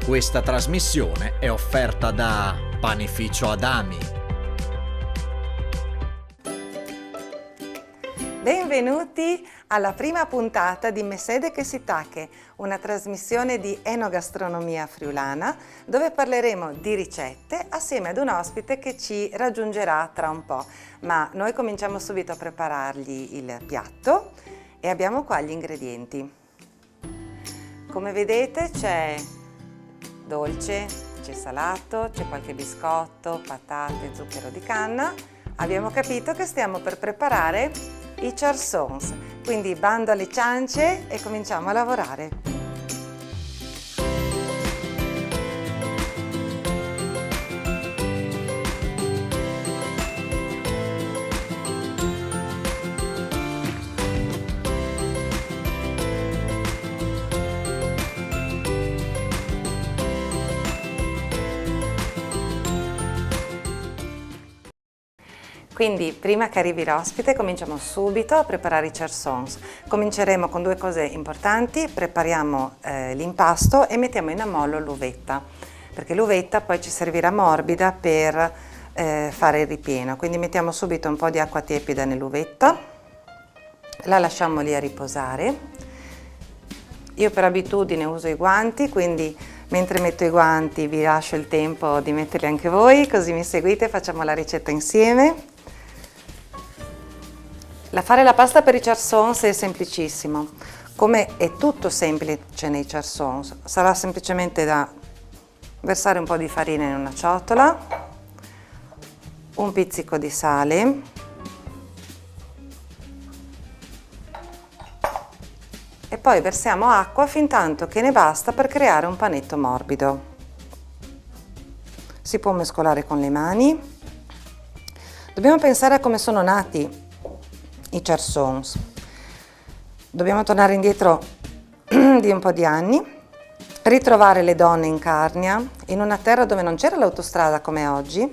Questa trasmissione è offerta da Panificio Adami. Benvenuti alla prima puntata di Mesede che si tache, una trasmissione di enogastronomia friulana dove parleremo di ricette assieme ad un ospite che ci raggiungerà tra un po'. Ma noi cominciamo subito a preparargli il piatto e abbiamo qua gli ingredienti. Come vedete c'è dolce, c'è salato, c'è qualche biscotto, patate, zucchero di canna. Abbiamo capito che stiamo per preparare i charsons, quindi bando alle ciance e cominciamo a lavorare. Quindi prima che arrivi l'ospite cominciamo subito a preparare i charsons. Cominceremo con due cose importanti: prepariamo l'impasto e mettiamo in ammollo l'uvetta, perché l'uvetta poi ci servirà morbida per fare il ripieno. Quindi mettiamo subito un po' di acqua tiepida nell'uvetta, la lasciamo lì a riposare. Io per abitudine uso i guanti, quindi mentre metto i guanti vi lascio il tempo di metterli anche voi, così mi seguite e facciamo la ricetta insieme. Fare la pasta per i charsons è semplicissimo, come è tutto semplice nei charsons. Sarà semplicemente da versare un po' di farina in una ciotola, un pizzico di sale, e poi versiamo acqua fin tanto che ne basta per creare un panetto morbido. Si può mescolare con le mani. Dobbiamo pensare a come sono nati i charsons. Dobbiamo tornare indietro di un po' di anni, ritrovare le donne in Carnia, in una terra dove non c'era l'autostrada come oggi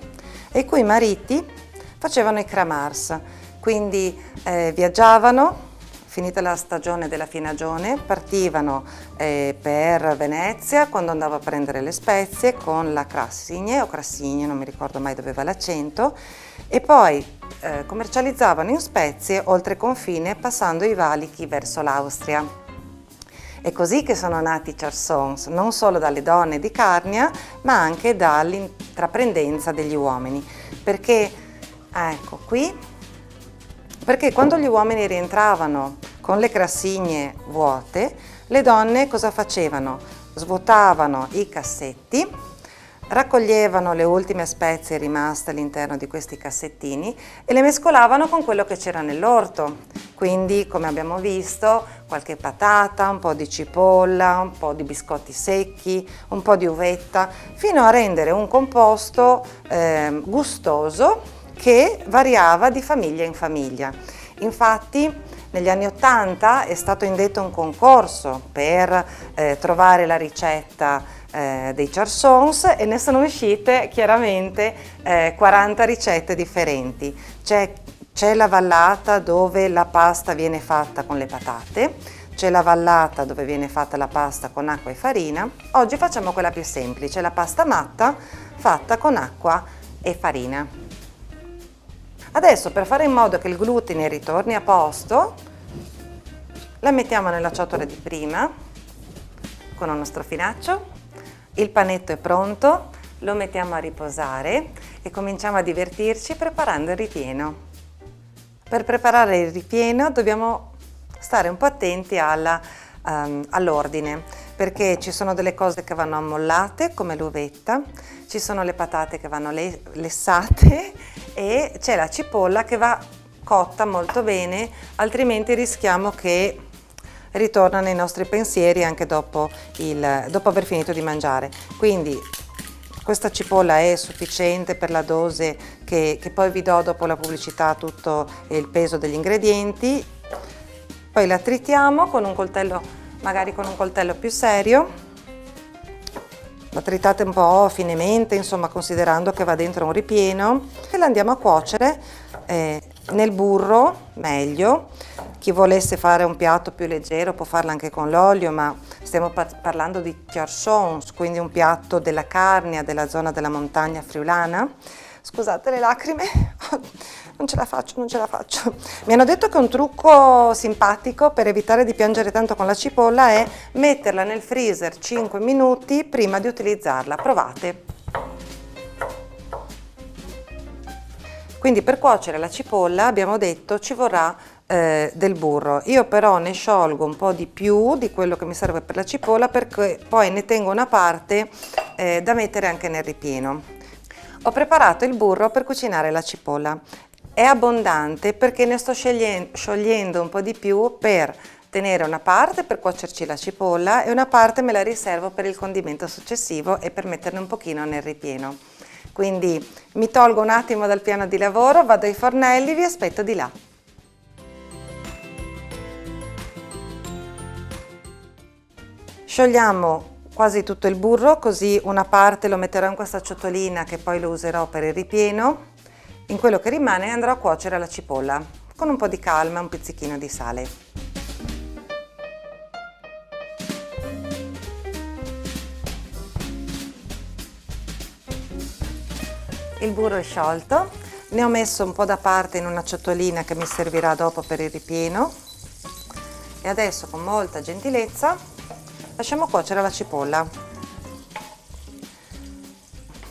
e i cui mariti facevano i kramars, quindi viaggiavano, finita la stagione della finagione, partivano per Venezia quando andava a prendere le spezie con la Crassigne o Crassigne, non mi ricordo mai dove va l'accento, e poi commercializzavano in spezie oltre confine passando i valichi verso l'Austria. È così che sono nati i charsons, non solo dalle donne di Carnia ma anche dall'intraprendenza degli uomini, perché ecco qui, perché quando gli uomini rientravano con le crassigne vuote, le donne cosa facevano? Svuotavano i cassetti, raccoglievano le ultime spezie rimaste all'interno di questi cassettini e le mescolavano con quello che c'era nell'orto. Quindi, come abbiamo visto, qualche patata, un po' di cipolla, un po' di biscotti secchi, un po' di uvetta, fino a rendere un composto gustoso che variava di famiglia in famiglia. Infatti, negli anni '80 è stato indetto un concorso per trovare la ricetta dei charsons e ne sono uscite chiaramente 40 ricette differenti. C'è la vallata dove la pasta viene fatta con le patate, c'è la vallata dove viene fatta la pasta con acqua e farina. Oggi facciamo quella più semplice, la pasta matta fatta con acqua e farina. Adesso, per fare in modo che il glutine ritorni a posto, la mettiamo nella ciotola di prima con uno strofinaccio. Il panetto è pronto, lo mettiamo a riposare e cominciamo a divertirci preparando il ripieno. Per preparare il ripieno dobbiamo stare un po' attenti all'ordine, perché ci sono delle cose che vanno ammollate come l'uvetta, ci sono le patate che vanno lessate e c'è la cipolla che va cotta molto bene, altrimenti rischiamo che ritorna nei nostri pensieri anche dopo aver finito di mangiare. Quindi questa cipolla è sufficiente per la dose che poi vi do dopo la pubblicità, tutto il peso degli ingredienti. Poi la tritiamo con un coltello, magari con un coltello più serio. La tritate un po' finemente, insomma, considerando che va dentro un ripieno, e la andiamo a cuocere nel burro, meglio. Chi volesse fare un piatto più leggero può farlo anche con l'olio, ma Stiamo parlando di charsons, quindi un piatto della Carnia, della zona della montagna friulana. Scusate le lacrime, non ce la faccio, non ce la faccio. Mi hanno detto che un trucco simpatico per evitare di piangere tanto con la cipolla è metterla nel freezer 5 minuti prima di utilizzarla. Provate. Quindi per cuocere la cipolla, abbiamo detto, ci vorrà del burro. Io però ne sciolgo un po' di più di quello che mi serve per la cipolla, perché poi ne tengo una parte da mettere anche nel ripieno. Ho preparato il burro per cucinare la cipolla. È abbondante perché ne sto sciogliendo un po' di più per tenere una parte per cuocerci la cipolla e una parte me la riservo per il condimento successivo e per metterne un pochino nel ripieno. Quindi mi tolgo un attimo dal piano di lavoro, vado ai fornelli, vi aspetto di là. Sciogliamo quasi tutto il burro, così una parte lo metterò in questa ciotolina che poi lo userò per il ripieno. In quello che rimane andrò a cuocere la cipolla con un po' di calma e un pizzichino di sale. Il burro è sciolto, ne ho messo un po' da parte in una ciotolina che mi servirà dopo per il ripieno e adesso con molta gentilezza lasciamo cuocere la cipolla.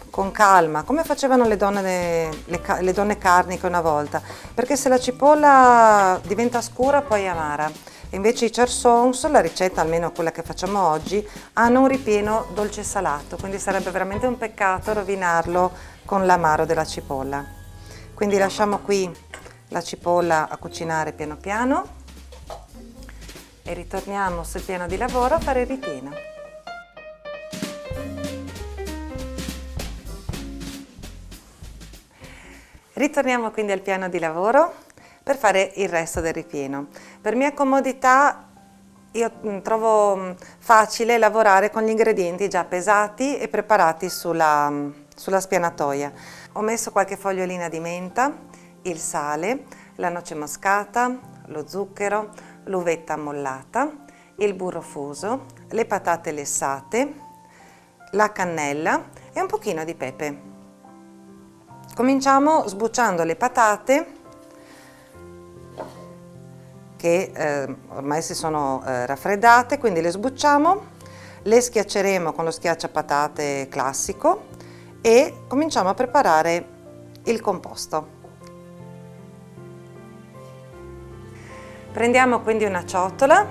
Con calma, come facevano le donne carniche una volta, perché se la cipolla diventa scura poi è amara. E invece i charsons, la ricetta, almeno quella che facciamo oggi, hanno un ripieno dolce salato, quindi sarebbe veramente un peccato rovinarlo con l'amaro della cipolla. Quindi lasciamo qui la cipolla a cucinare piano piano e ritorniamo sul piano di lavoro a fare il ripieno. Ritorniamo quindi al piano di lavoro per fare il resto del ripieno. Per mia comodità io trovo facile lavorare con gli ingredienti già pesati e preparati sulla spianatoia. Ho messo qualche fogliolina di menta, il sale, la noce moscata, lo zucchero, l'uvetta ammollata, il burro fuso, le patate lessate, la cannella e un pochino di pepe. Cominciamo sbucciando le patate che ormai si sono raffreddate, quindi le sbucciamo, le schiacceremo con lo schiacciapatate classico e cominciamo a preparare il composto. Prendiamo quindi una ciotola,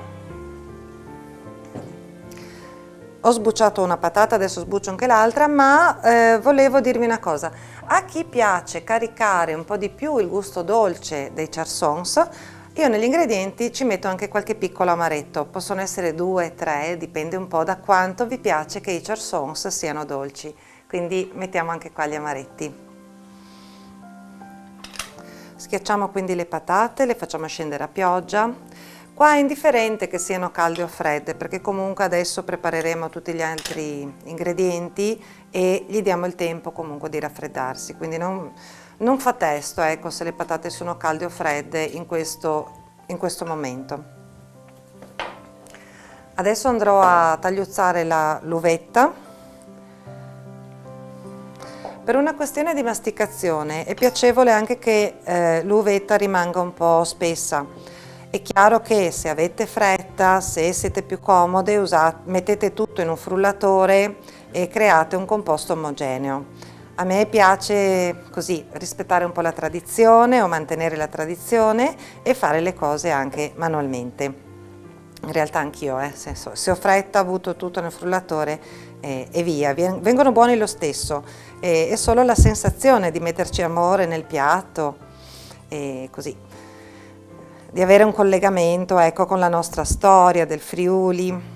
ho sbucciato una patata, adesso sbuccio anche l'altra, ma volevo dirvi una cosa. A chi piace caricare un po' di più il gusto dolce dei charsons, io negli ingredienti ci metto anche qualche piccolo amaretto, possono essere 2, 3, dipende un po' da quanto vi piace che i charsons siano dolci, quindi mettiamo anche qua gli amaretti. Schiacciamo quindi le patate, le facciamo scendere a pioggia. Qua è indifferente che siano calde o fredde, perché comunque adesso prepareremo tutti gli altri ingredienti e gli diamo il tempo comunque di raffreddarsi, quindi non fa testo, ecco, se le patate sono calde o fredde in questo momento. Adesso andrò a tagliuzzare l'uvetta. Per una questione di masticazione è piacevole anche che l'uvetta rimanga un po' spessa. È chiaro che se avete fretta, se siete più comode, mettete tutto in un frullatore e create un composto omogeneo. A me piace così rispettare un po' la tradizione o mantenere la tradizione e fare le cose anche manualmente. In realtà anch'io, se ho fretta, butto tutto nel frullatore e via. Vengono buoni lo stesso, è solo la sensazione di metterci amore nel piatto e così, di avere un collegamento, ecco, con la nostra storia del Friuli.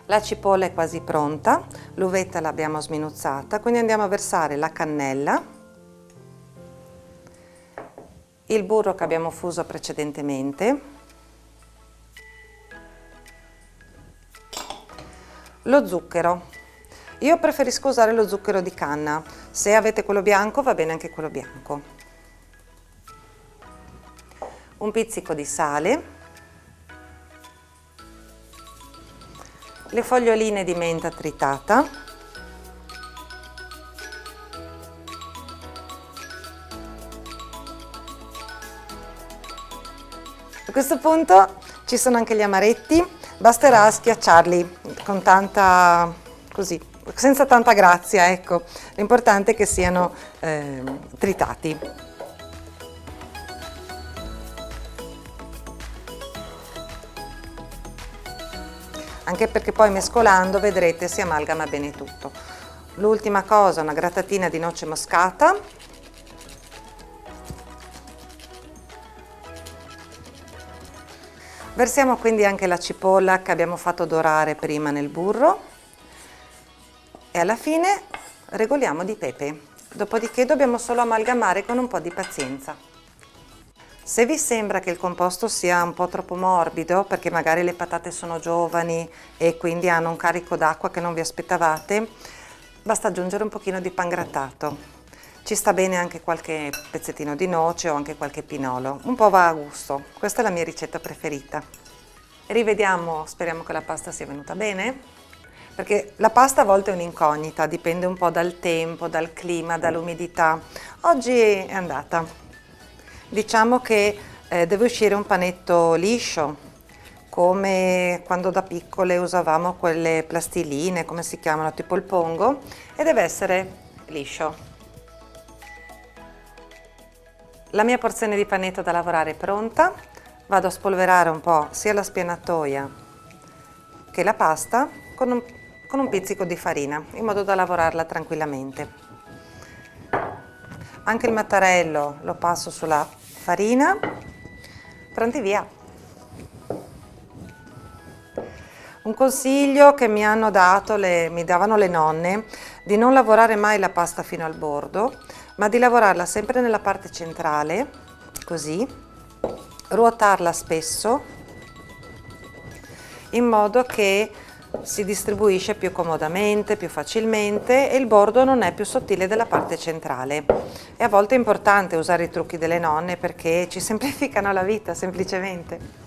La cipolla è quasi pronta, l'uvetta l'abbiamo sminuzzata, quindi andiamo a versare la cannella, il burro che abbiamo fuso precedentemente, lo zucchero. Io preferisco usare lo zucchero di canna, se avete quello bianco va bene anche quello bianco. Un pizzico di sale, le foglioline di menta tritata, a questo punto ci sono anche gli amaretti, basterà schiacciarli con tanta, così, senza tanta grazia, ecco, l'importante è che siano tritati. Anche perché poi mescolando vedrete si amalgama bene tutto. L'ultima cosa, una grattatina di noce moscata. Versiamo quindi anche la cipolla che abbiamo fatto dorare prima nel burro e alla fine regoliamo di pepe. Dopodiché dobbiamo solo amalgamare con un po' di pazienza. Se vi sembra che il composto sia un po' troppo morbido, perché magari le patate sono giovani e quindi hanno un carico d'acqua che non vi aspettavate, basta aggiungere un pochino di pangrattato. Ci sta bene anche qualche pezzettino di noce o anche qualche pinolo, un po' va a gusto. Questa è la mia ricetta preferita. Rivediamo, speriamo che la pasta sia venuta bene, perché la pasta a volte è un'incognita, dipende un po' dal tempo, dal clima, dall'umidità. Oggi è andata. Diciamo che deve uscire un panetto liscio, come quando da piccole usavamo quelle plastiline, come si chiamano, tipo il pongo, e deve essere liscio. La mia porzione di panetto da lavorare è pronta, vado a spolverare un po' sia la spianatoia che la pasta con un pizzico di farina, in modo da lavorarla tranquillamente. Anche il mattarello lo passo sulla farina, pronti via. Un consiglio che mi hanno dato, mi davano le nonne, di non lavorare mai la pasta fino al bordo, ma di lavorarla sempre nella parte centrale, così, ruotarla spesso, in modo che si distribuisce più comodamente, più facilmente e il bordo non è più sottile della parte centrale. E a volte è importante usare i trucchi delle nonne perché ci semplificano la vita, semplicemente.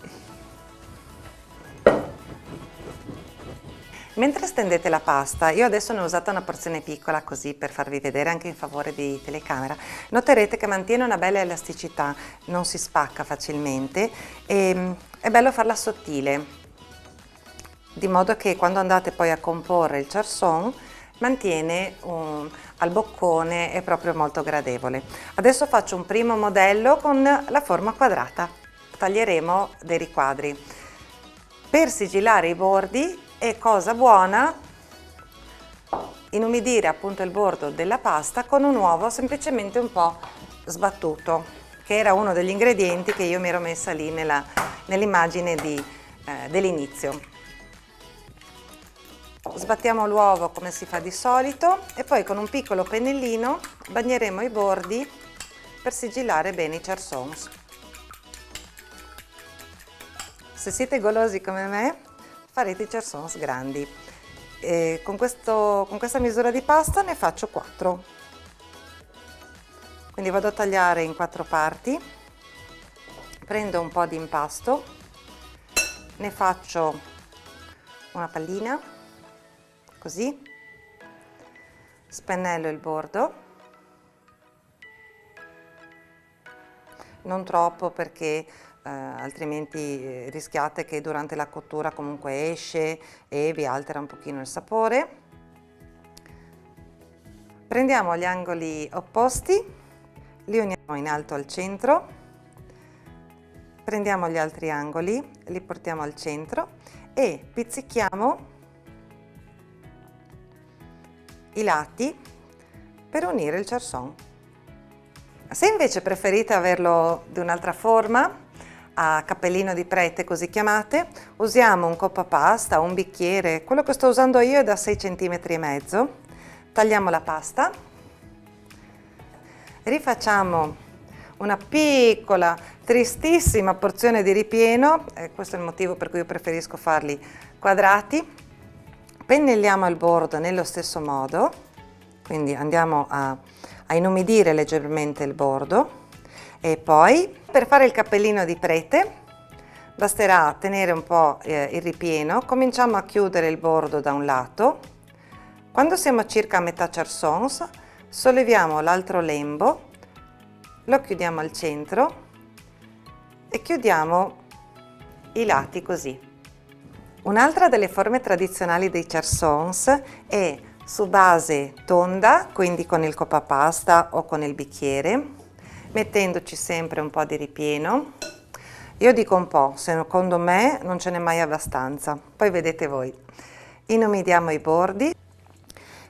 Mentre stendete la pasta, io adesso ne ho usata una porzione piccola così per farvi vedere anche in favore di telecamera, noterete che mantiene una bella elasticità, non si spacca facilmente e è bello farla sottile, di modo che quando andate poi a comporre il charson mantiene al boccone, è proprio molto gradevole. Adesso faccio un primo modello con la forma quadrata, taglieremo dei riquadri. Per sigillare i bordi è cosa buona inumidire appunto il bordo della pasta con un uovo semplicemente un po' sbattuto, che era uno degli ingredienti che io mi ero messa lì nell'immagine dell'inizio. Sbattiamo l'uovo come si fa di solito e poi con un piccolo pennellino bagneremo i bordi per sigillare bene i charsons. Se siete golosi come me, farete i charsons grandi. Con questa misura di pasta ne faccio 4. Quindi vado a tagliare in 4 parti, prendo un po' di impasto, ne faccio una pallina, così, spennello il bordo, non troppo perché altrimenti rischiate che durante la cottura comunque esce e vi altera un pochino il sapore. Prendiamo gli angoli opposti, li uniamo in alto al centro, prendiamo gli altri angoli, li portiamo al centro e pizzichiamo i lati per unire il charson. Se invece preferite averlo di un'altra forma, a cappellino di prete così chiamate, usiamo un coppa pasta, un bicchiere, quello che sto usando io è da 6,5 cm, tagliamo la pasta, rifacciamo una piccola, tristissima porzione di ripieno, questo è il motivo per cui io preferisco farli quadrati, pennelliamo il bordo nello stesso modo, quindi andiamo a inumidire leggermente il bordo e poi per fare il cappellino di prete Basterà tenere un po' il ripieno, cominciamo a chiudere il bordo da un lato. Quando siamo circa a metà chersons, solleviamo l'altro lembo, lo chiudiamo al centro e chiudiamo i lati così. Un'altra delle forme tradizionali dei chersons è su base tonda, quindi con il coppapasta o con il bicchiere, mettendoci sempre un po' di ripieno. Io dico un po', secondo me non ce n'è mai abbastanza, poi vedete voi. Inumidiamo i bordi.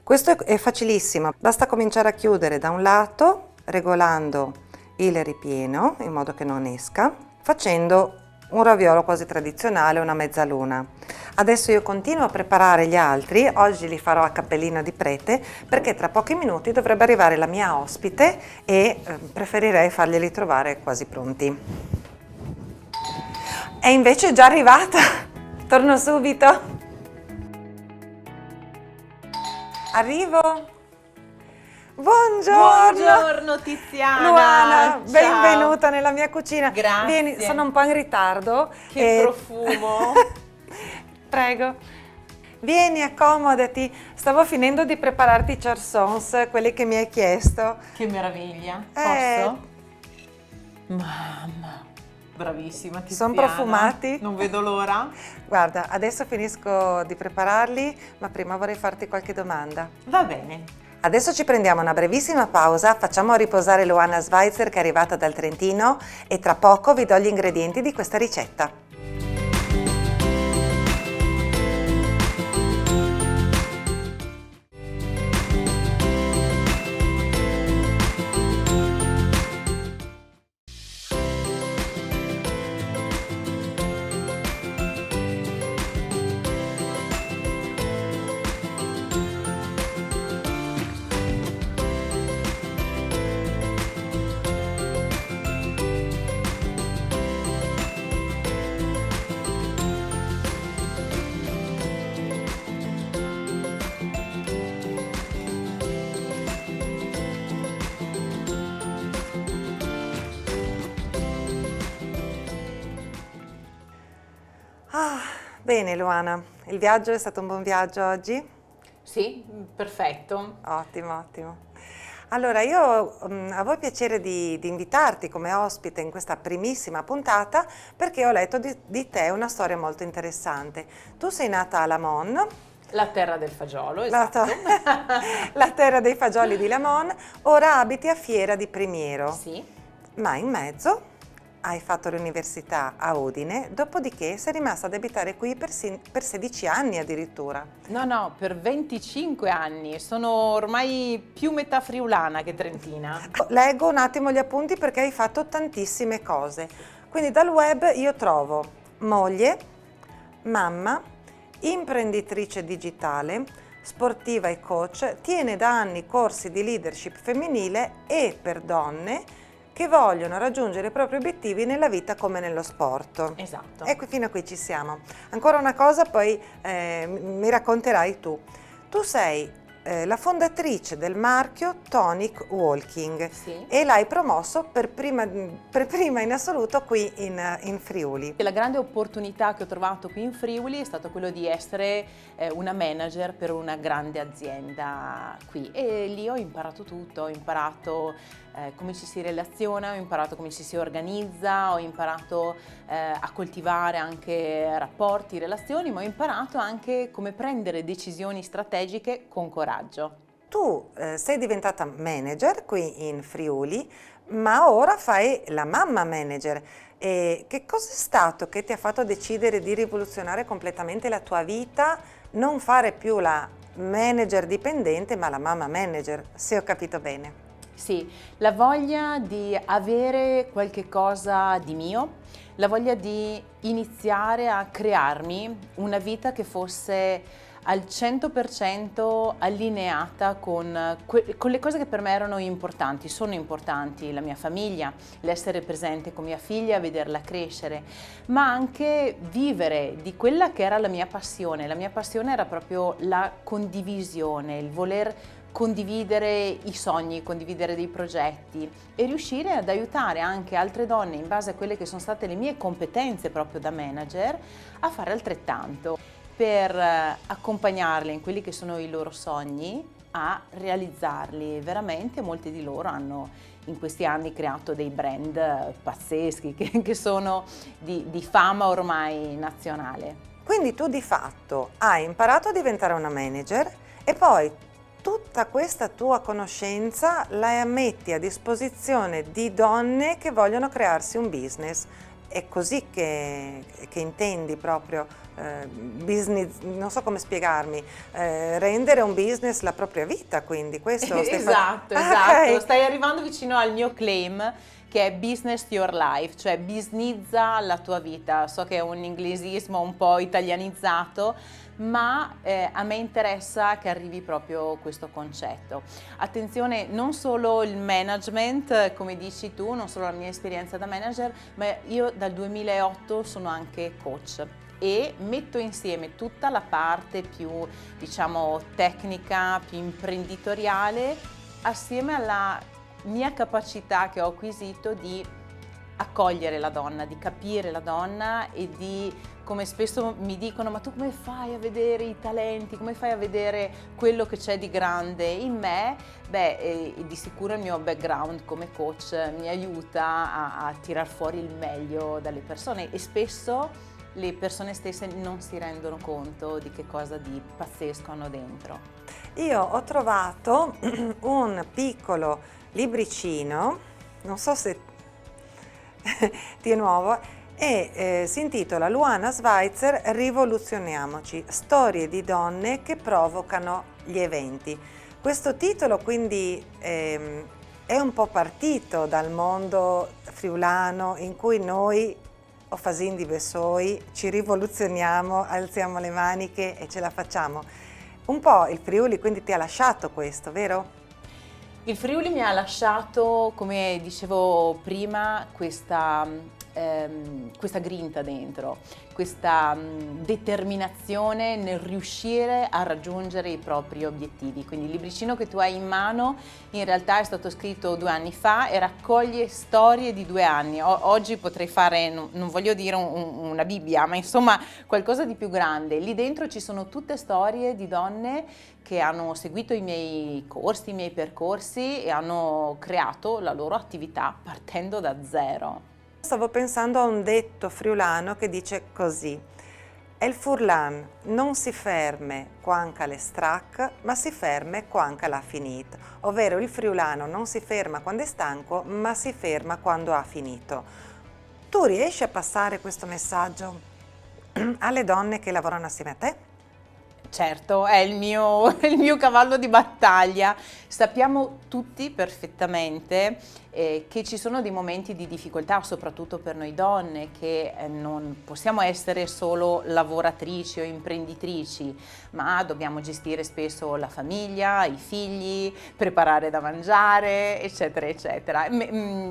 Questo è facilissimo, basta cominciare a chiudere da un lato, regolando il ripieno in modo che non esca, facendo un raviolo quasi tradizionale, una mezzaluna. Adesso io continuo a preparare gli altri, oggi li farò a cappellino di prete perché tra pochi minuti dovrebbe arrivare la mia ospite e preferirei farglieli trovare quasi pronti. È invece già arrivata, torno subito. Arrivo. Buongiorno. Buongiorno Tiziana. Luana, Ciao. benvenuta nella mia cucina. Grazie. Vieni, sono un po' in ritardo. Che profumo. Prego. Vieni, accomodati. Stavo finendo di prepararti i chersons, quelli che mi hai chiesto. Che meraviglia. Posso? Mamma. Bravissima Tiziana. Sono profumati? Non vedo l'ora. Guarda, adesso finisco di prepararli, ma prima vorrei farti qualche domanda. Va bene. Adesso ci prendiamo una brevissima pausa, facciamo riposare Luana Schweitzer che è arrivata dal Trentino e tra poco vi do gli ingredienti di questa ricetta. Bene Luana, il viaggio è stato un buon viaggio oggi? Sì, perfetto. Ottimo, ottimo. Allora io avevo il piacere di invitarti come ospite in questa primissima puntata perché ho letto di te una storia molto interessante. Tu sei nata a Lamon. La terra del fagiolo, esatto. La terra dei fagioli di Lamon, ora abiti a Fiera di Primiero. Sì. Ma in mezzo hai fatto l'università a Udine, dopodiché sei rimasta ad abitare qui per 16 anni addirittura. No, per 25 anni. Sono ormai più metà friulana che trentina. Leggo un attimo gli appunti perché hai fatto tantissime cose. Quindi dal web io trovo moglie, mamma, imprenditrice digitale, sportiva e coach, tiene da anni corsi di leadership femminile e per donne che vogliono raggiungere i propri obiettivi nella vita come nello sport. Esatto. E qui fino a qui ci siamo. Ancora una cosa, poi mi racconterai tu. Tu sei la fondatrice del marchio Tonic Walking. Sì. E l'hai promosso per prima in assoluto qui in Friuli. La grande opportunità che ho trovato qui in Friuli è stato quello di essere una manager per una grande azienda qui e lì ho imparato tutto, ho imparato come ci si relaziona, ho imparato come ci si organizza, ho imparato a coltivare anche rapporti, relazioni, ma ho imparato anche come prendere decisioni strategiche con coraggio. Tu sei diventata manager qui in Friuli, ma ora fai la mamma manager. E che cosa è stato che ti ha fatto decidere di rivoluzionare completamente la tua vita, non fare più la manager dipendente, ma la mamma manager, se ho capito bene? Sì, la voglia di avere qualche cosa di mio, la voglia di iniziare a crearmi una vita che fosse al 100% allineata con le cose che per me erano importanti, sono importanti, la mia famiglia, l'essere presente con mia figlia, vederla crescere, ma anche vivere di quella che era la mia passione. La mia passione era proprio la condivisione, il voler condividere i sogni, condividere dei progetti e riuscire ad aiutare anche altre donne in base a quelle che sono state le mie competenze proprio da manager a fare altrettanto per accompagnarle in quelli che sono i loro sogni a realizzarli. Veramente molti di loro hanno in questi anni creato dei brand pazzeschi che sono di fama ormai nazionale. Quindi tu di fatto hai imparato a diventare una manager e poi tutta questa tua conoscenza la metti a disposizione di donne che vogliono crearsi un business. È così che intendi proprio business, non so come spiegarmi, rendere un business la propria vita, quindi questo esatto, Okay. Stai arrivando vicino al mio claim che è business your life, cioè businessizza la tua vita. So che è un inglesismo un po' italianizzato, ma a me interessa che arrivi proprio questo concetto. Attenzione, non solo il management, come dici tu, non solo la mia esperienza da manager, ma io dal 2008 sono anche coach e metto insieme tutta la parte più, diciamo, tecnica, più imprenditoriale, assieme alla mia capacità che ho acquisito di accogliere la donna, di capire la donna e di, come spesso mi dicono, ma tu come fai a vedere i talenti, come fai a vedere quello che c'è di grande in me? Beh, di sicuro il mio background come coach mi aiuta a tirar fuori il meglio dalle persone e spesso le persone stesse non si rendono conto di che cosa di pazzesco hanno dentro. Io ho trovato un piccolo libricino, non so se ti è nuovo, e si intitola Luana Schweitzer Rivoluzioniamoci, storie di donne che provocano gli eventi. Questo titolo quindi è un po' partito dal mondo friulano in cui noi o fasin di Bessoi ci rivoluzioniamo, alziamo le maniche e ce la facciamo. Un po' il Friuli quindi ti ha lasciato questo, vero? Il Friuli mi ha lasciato, come dicevo prima, questa grinta dentro, questa determinazione nel riuscire a raggiungere i propri obiettivi. Quindi il libricino che tu hai in mano in realtà è stato scritto 2 anni fa e raccoglie storie di 2 anni. Oggi potrei fare, non voglio dire una Bibbia, ma insomma qualcosa di più grande. Lì dentro ci sono tutte storie di donne che hanno seguito i miei corsi, i miei percorsi e hanno creato la loro attività partendo da zero. Stavo pensando a un detto friulano che dice così: El furlan non si ferme quanca le strac, ma si ferme quanca l'ha finito. Ovvero il friulano non si ferma quando è stanco, ma si ferma quando ha finito. Tu riesci a passare questo messaggio alle donne che lavorano assieme a te? Certo, è il mio cavallo di battaglia. Sappiamo tutti perfettamente che ci sono dei momenti di difficoltà, soprattutto per noi donne, che non possiamo essere solo lavoratrici o imprenditrici, ma dobbiamo gestire spesso la famiglia, i figli, preparare da mangiare, eccetera, eccetera.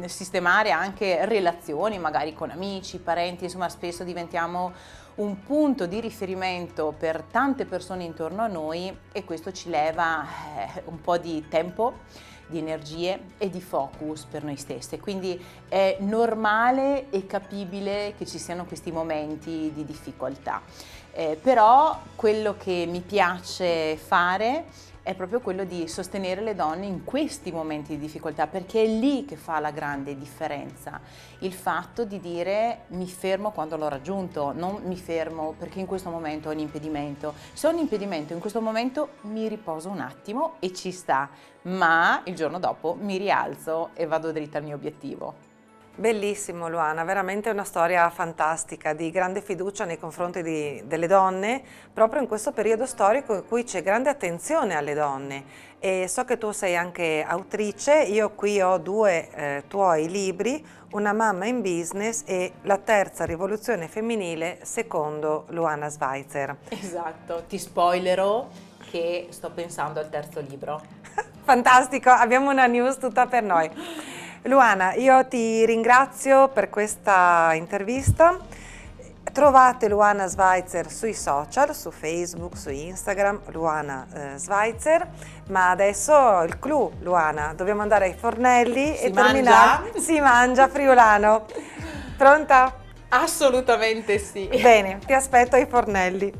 Sistemare anche relazioni, magari con amici, parenti, insomma spesso diventiamo un punto di riferimento per tante persone intorno a noi e questo ci leva un po' di tempo, di energie e di focus per noi stesse. Quindi è normale e capibile che ci siano questi momenti di difficoltà. Però quello che mi piace fare è proprio quello di sostenere le donne in questi momenti di difficoltà, perché è lì che fa la grande differenza. Il fatto di dire mi fermo quando l'ho raggiunto, non mi fermo perché in questo momento ho un impedimento. Se ho un impedimento in questo momento mi riposo un attimo e ci sta, ma il giorno dopo mi rialzo e vado dritta al mio obiettivo. Bellissimo Luana, veramente una storia fantastica di grande fiducia nei confronti delle donne, proprio in questo periodo storico in cui c'è grande attenzione alle donne. E so che tu sei anche autrice, io qui ho 2 tuoi libri, Una mamma in business e La terza rivoluzione femminile secondo Luana Schweitzer. Esatto, ti spoilerò che sto pensando al terzo libro. Fantastico, abbiamo una news tutta per noi. Luana, io ti ringrazio per questa intervista. Trovate Luana Schweitzer sui social, su Facebook, su Instagram, Luana Schweitzer, ma adesso il clou, Luana, dobbiamo andare ai fornelli e terminare. Si mangia friulano. Pronta? Assolutamente sì. Bene, ti aspetto ai fornelli.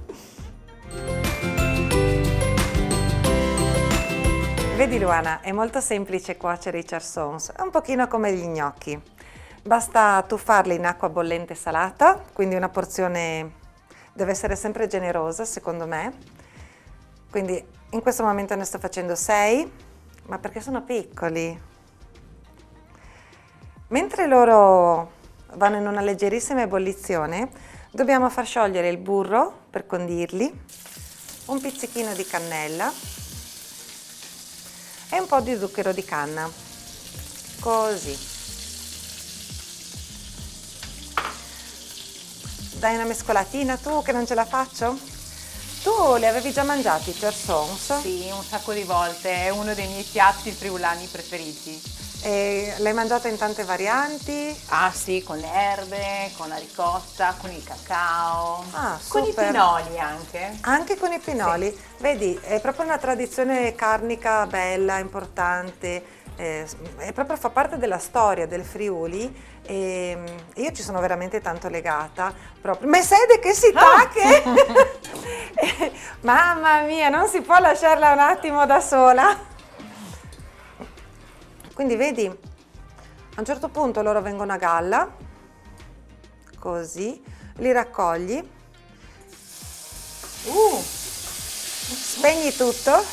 Vedi Luana, è molto semplice cuocere i charsons, è un pochino come gli gnocchi. Basta tuffarli in acqua bollente salata, quindi una porzione deve essere sempre generosa secondo me. Quindi in questo momento ne sto facendo 6, ma perché sono piccoli. Mentre loro vanno in una leggerissima ebollizione, dobbiamo far sciogliere il burro per condirli, un pizzichino di cannella e un po' di zucchero di canna, così. Dai una mescolatina tu che non ce la faccio? Tu li avevi già mangiati i charsons? Sì, un sacco di volte, è uno dei miei piatti friulani preferiti. E l'hai mangiato in tante varianti? Ah sì, con le erbe, con la ricotta, con il cacao, con i super. pinoli anche. Anche con i pinoli? Sì. Vedi, è proprio una tradizione carnica bella, importante, è proprio fa parte della storia del Friuli e io ci sono veramente tanto legata. Proprio. Mercedes che si tacche! Mamma mia, non si può lasciarla un attimo da sola. Quindi vedi, a un certo punto loro vengono a galla, così, li raccogli, spegni tutto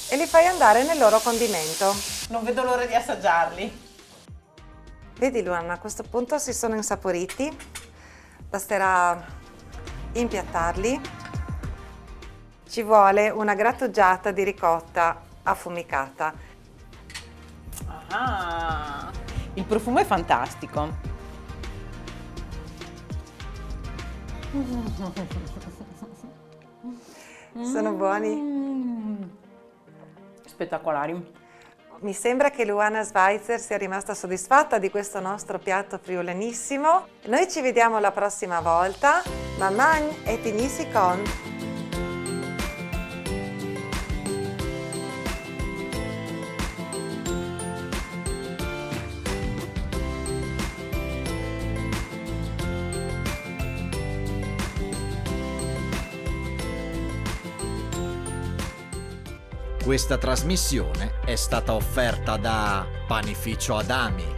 e li fai andare nel loro condimento. Non vedo l'ora di assaggiarli. Vedi Luana, a questo punto si sono insaporiti, basterà impiattarli. Ci vuole una grattugiata di ricotta affumicata. Ah, il profumo è fantastico. Sono buoni? Spettacolari. Mi sembra che Luana Schweitzer sia rimasta soddisfatta di questo nostro piatto friulanissimo. Noi ci vediamo la prossima volta. Mamma e Tignisi con. Questa trasmissione è stata offerta da Panificio Adami.